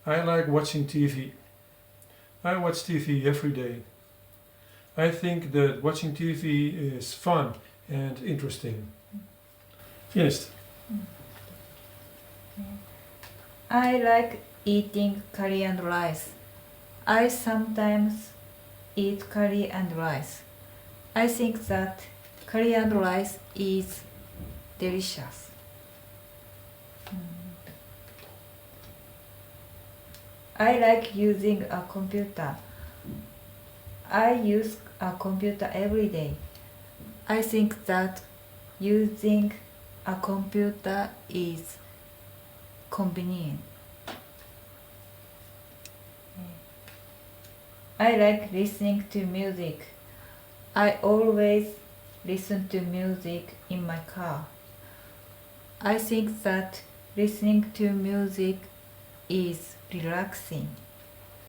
I like watching TV. I watch TV every day. I think that watching TV is fun and interesting. Finished. I like eating curry and rice. I sometimes eat curry and rice. I think that curry and rice is delicious. I like using a computer. I use a computer every day. I think that using a computer is convenient. I like listening to music. I always listen to music in my car. I think that listening to music is relaxing.